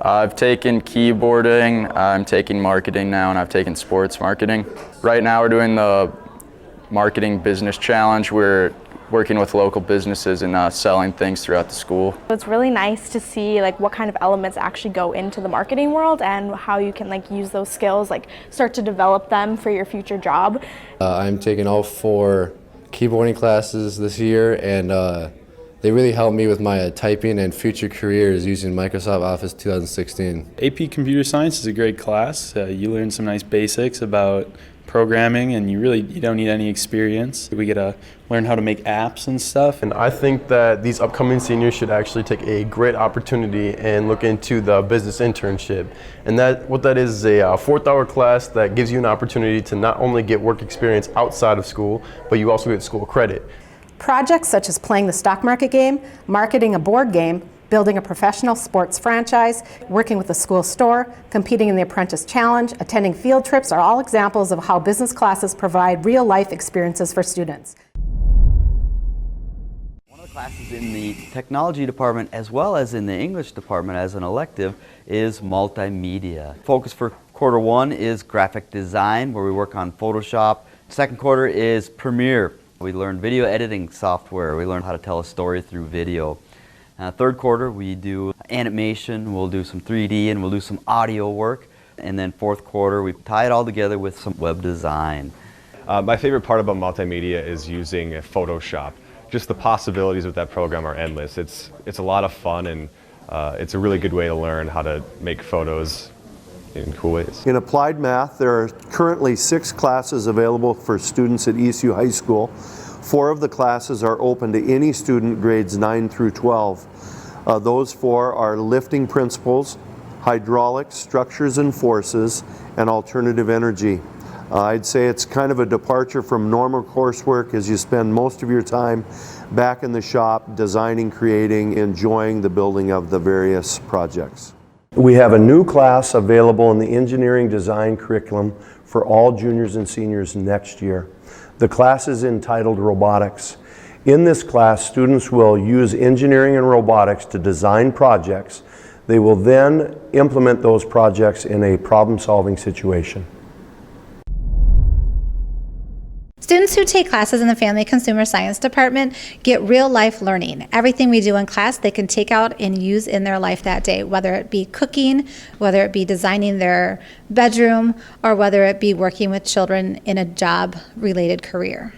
I've taken keyboarding, I'm taking marketing now, and I've taken sports marketing. Right now we're doing the marketing business challenge. We're working with local businesses and selling things throughout the school. It's really nice to see what kind of elements actually go into the marketing world and how you can use those skills, start to develop them for your future job. I'm taking all 4 keyboarding classes this year, and they really helped me with my typing and future careers using Microsoft Office 2016. AP Computer Science is a great class. You learn some nice basics about programming, and you don't need any experience. We get to learn how to make apps and stuff. And I think that these upcoming seniors should actually take a great opportunity and look into the business internship. And what that is a 4th-hour class that gives you an opportunity to not only get work experience outside of school, but you also get school credit. Projects such as playing the stock market game, marketing a board game, building a professional sports franchise, working with the school store, competing in the Apprentice Challenge, attending field trips are all examples of how business classes provide real-life experiences for students. One of the classes in the technology department as well as in the English department as an elective is multimedia. Focus for quarter 1 is graphic design, where we work on Photoshop. Second quarter is Premiere. We learn video editing software. We learn how to tell a story through video. Third quarter, we do animation, we'll do some 3D, and we'll do some audio work. And then fourth quarter, we tie it all together with some web design. My favorite part about multimedia is using Photoshop. Just the possibilities with that program are endless. It's a lot of fun, and it's a really good way to learn how to make photos in cool ways. In applied math, there are currently 6 classes available for students at Eastview High School. 4 of the classes are open to any student grades 9 through 12. Those 4 are lifting principles, hydraulics, structures and forces, and alternative energy. I'd say it's kind of a departure from normal coursework, as you spend most of your time back in the shop designing, creating, enjoying the building of the various projects. We have a new class available in the engineering design curriculum for all juniors and seniors next year. The class is entitled Robotics. In this class, students will use engineering and robotics to design projects. They will then implement those projects in a problem-solving situation. Students who take classes in the Family Consumer Science Department get real-life learning. Everything we do in class, they can take out and use in their life that day, whether it be cooking, whether it be designing their bedroom, or whether it be working with children in a job-related career.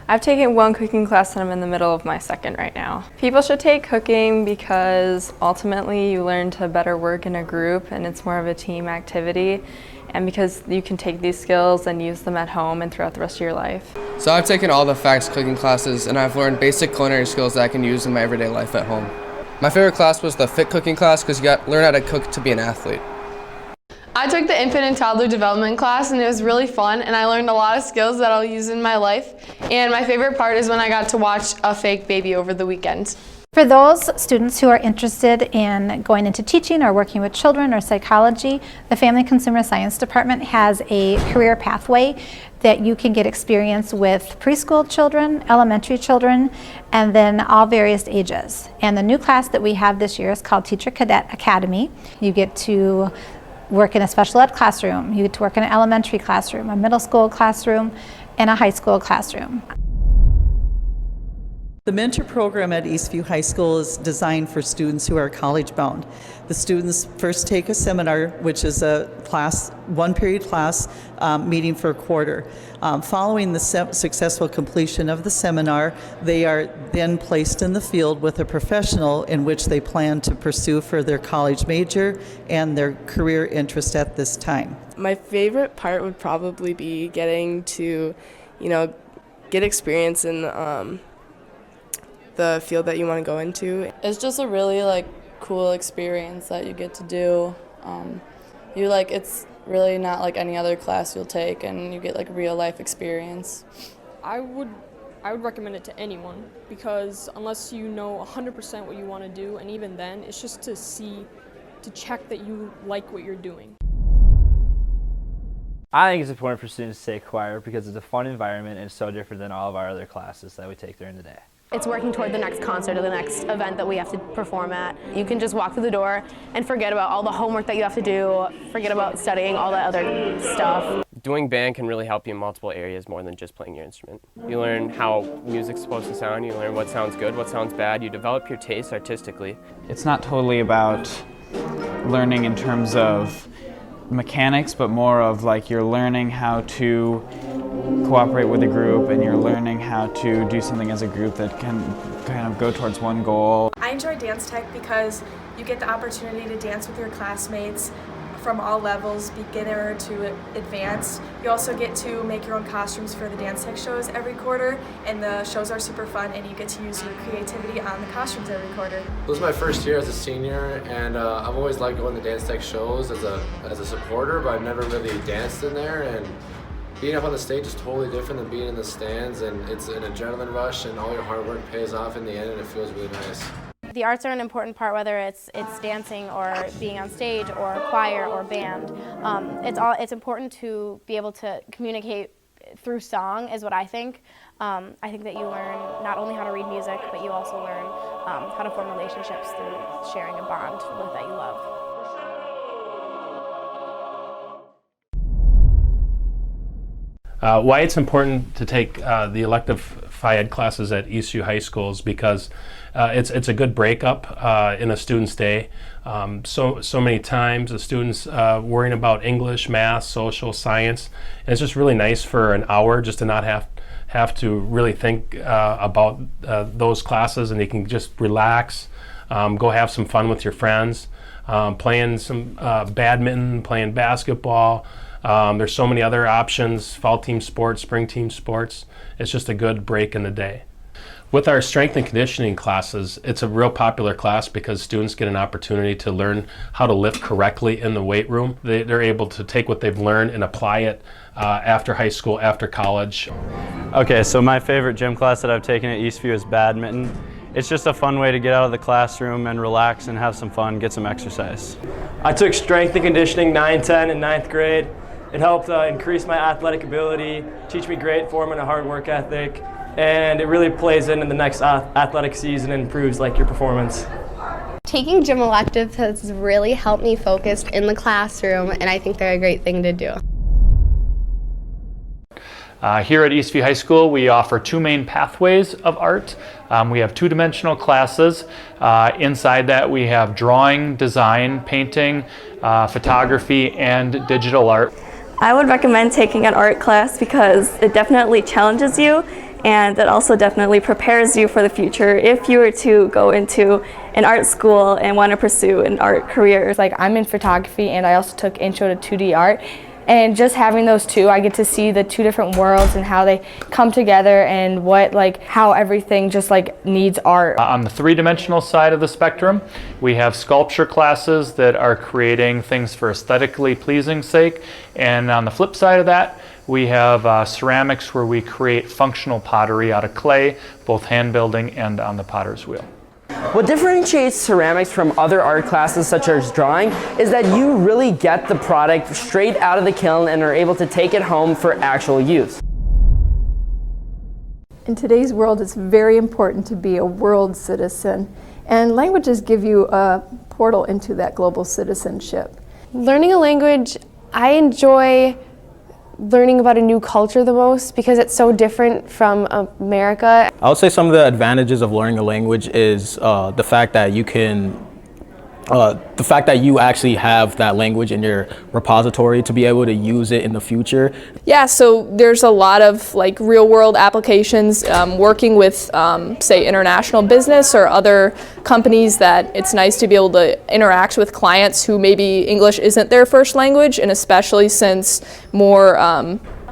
I've taken 1 cooking class and I'm in the middle of my 2nd right now. People should take cooking because ultimately you learn to better work in a group and it's more of a team activity, and because you can take these skills and use them at home and throughout the rest of your life. So I've taken all the FACS cooking classes and I've learned basic culinary skills that I can use in my everyday life at home. My favorite class was the fit cooking class because you learn how to cook to be an athlete. I took the infant and toddler development class and it was really fun, and I learned a lot of skills that I'll use in my life. And my favorite part is when I got to watch a fake baby over the weekend. For those students who are interested in going into teaching or working with children or psychology, the Family Consumer Science Department has a career pathway that you can get experience with preschool children, elementary children, and then all various ages. And the new class that we have this year is called Teacher Cadet Academy. You get to work in a special ed classroom, you get to work in an elementary classroom, a middle school classroom, and a high school classroom. The Mentor program at Eastview High School is designed for students who are college-bound. The students first take a seminar, which is a class, 1-period class meeting for a quarter. Following the successful completion of the seminar, they are then placed in the field with a professional in which they plan to pursue for their college major and their career interest at this time. My favorite part would probably be getting to, get experience in the field that you want to go into. It's just a really cool experience that you get to do. It's really not like any other class you'll take, and you get real life experience. I would recommend it to anyone, because unless you know 100% what you want to do, and even then it's just to check that you like what you're doing. I think it's important for students to take choir because it's a fun environment and it's so different than all of our other classes that we take during the day. It's working toward the next concert or the next event that we have to perform at. You can just walk through the door and forget about all the homework that you have to do, forget about studying all that other stuff. Doing band can really help you in multiple areas more than just playing your instrument. You learn how music's supposed to sound, you learn what sounds good, what sounds bad, you develop your taste artistically. It's not totally about learning in terms of mechanics, but more of like you're learning how to cooperate with a group and you're learning how to do something as a group that can kind of go towards one goal. I enjoy dance tech because you get the opportunity to dance with your classmates from all levels, beginner to advanced. You also get to make your own costumes for the dance tech shows every quarter, and the shows are super fun and you get to use your creativity on the costumes every quarter. This is my first year as a senior, and I've always liked going to dance tech shows as a supporter, but I've never really danced in there, and being up on the stage is totally different than being in the stands, and it's an adrenaline rush and all your hard work pays off in the end and it feels really nice. The arts are an important part, whether it's dancing or being on stage or choir or band. It's important to be able to communicate through song is what I think. I think that you learn not only how to read music, but you also learn how to form relationships through sharing a bond with that you love. Why it's important to take the elective Phi Ed classes at Eastview High School is because it's a good breakup in a student's day. So many times the students worrying about English, math, social, science, and it's just really nice for an hour just to not have to really think about those classes, and they can just relax, go have some fun with your friends, playing some badminton, playing basketball. There's so many other options, fall team sports, spring team sports. It's just a good break in the day. With our strength and conditioning classes, it's a real popular class because students get an opportunity to learn how to lift correctly in the weight room. They're able to take what they've learned and apply it after high school, after college. Okay, so my favorite gym class that I've taken at Eastview is badminton. It's just a fun way to get out of the classroom and relax and have some fun, get some exercise. I took strength and conditioning 9, 10, and 9th grade. It helped increase my athletic ability, teach me great form and a hard work ethic, and it really plays into the next athletic season and improves your performance. Taking gym electives has really helped me focus in the classroom, and I think they're a great thing to do. Here at Eastview High School, we offer two main pathways of art. We have two-dimensional classes. Inside that, we have drawing, design, painting, photography, and digital art. I would recommend taking an art class because it definitely challenges you, and it also definitely prepares you for the future if you were to go into an art school and want to pursue an art career. I'm in photography, and I also took Intro to 2D Art. And just having those two, I get to see the two different worlds and how they come together and how everything just needs art. On the three-dimensional side of the spectrum, we have sculpture classes that are creating things for aesthetically pleasing sake. And on the flip side of that, we have ceramics where we create functional pottery out of clay, both hand building and on the potter's wheel. What differentiates ceramics from other art classes such as drawing is that you really get the product straight out of the kiln and are able to take it home for actual use. In today's world, it's very important to be a world citizen, and languages give you a portal into that global citizenship. Learning a language, I enjoy learning about a new culture the most because it's so different from America. I would say some of the advantages of learning a language is the fact that you actually have that language in your repository to be able to use it in the future. Yeah, so there's a lot of real world applications working with say international business or other companies that it's nice to be able to interact with clients who maybe English isn't their first language, and especially since more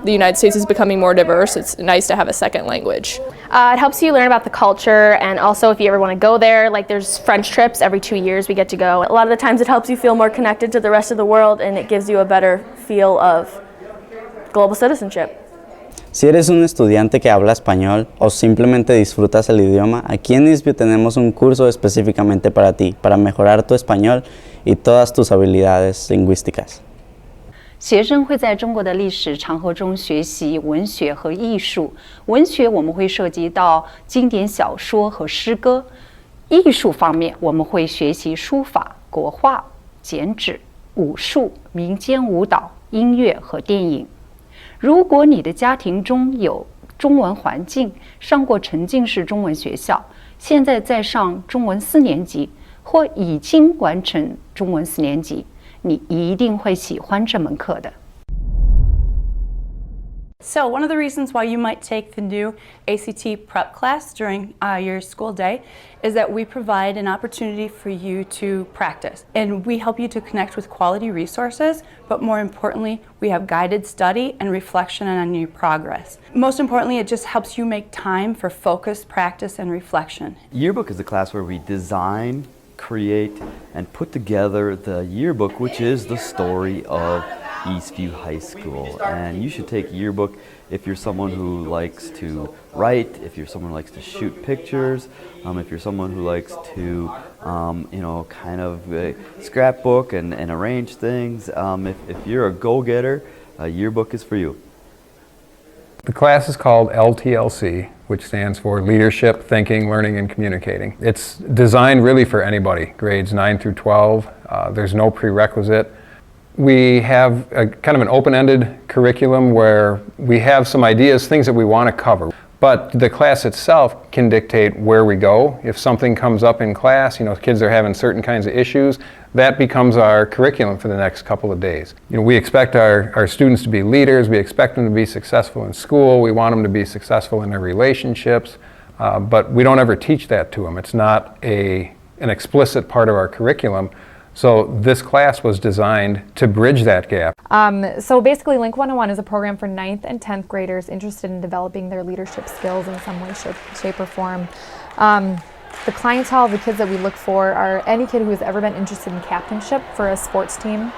the United States is becoming more diverse, it's nice to have a second language. It helps you learn about the culture, and also if you ever want to go there, there's French trips every 2 years we get to go. A lot of the times it helps you feel more connected to the rest of the world, and it gives you a better feel of global citizenship. Si eres un estudiante que habla español o simplemente disfrutas el idioma, aquí en Eastview tenemos un curso específicamente para ti, para mejorar tu español y todas tus habilidades lingüísticas. 学生会在中国的历史长河中学习文学和艺术。文学我们会涉及到经典小说和诗歌，艺术方面我们会学习书法、国画、剪纸、武术、民间舞蹈、音乐和电影。如果你的家庭中有中文环境，上过沉浸式中文学校，现在在上中文4年级，或已经完成中文4年级，你一定会喜欢这门课的。So one of the reasons why you might take the new ACT prep class during your school day is that we provide an opportunity for you to practice. And we help you to connect with quality resources, but more importantly, we have guided study and reflection on your progress. Most importantly, it just helps you make time for focused practice and reflection. Yearbook is a class where we design, create, and put together the yearbook, which is the story of Eastview High School. And you should take yearbook if you're someone who likes to write, if you're someone who likes to shoot pictures, if you're someone who likes to, kind of scrapbook and arrange things. If you're a go-getter, a yearbook is for you. The class is called LTLC, which stands for Leadership, Thinking, Learning, and Communicating. It's designed really for anybody, grades 9 through 12. There's no prerequisite. We have a kind of an open-ended curriculum where we have some ideas, things that we want to cover. But the class itself can dictate where we go. If something comes up in class, kids are having certain kinds of issues, that becomes our curriculum for the next couple of days. We expect our students to be leaders, we expect them to be successful in school, we want them to be successful in their relationships, but we don't ever teach that to them. It's not an explicit part of our curriculum. So this class was designed to bridge that gap. So basically Link 101 is a program for 9th and 10th graders interested in developing their leadership skills in some way, shape or form. The clientele of the kids that we look for are any kid who has ever been interested in captainship for a sports team.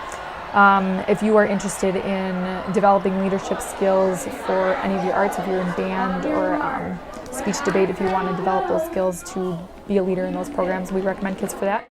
If you are interested in developing leadership skills for any of your arts, if you're in band or speech debate, if you want to develop those skills to be a leader in those programs, we recommend kids for that.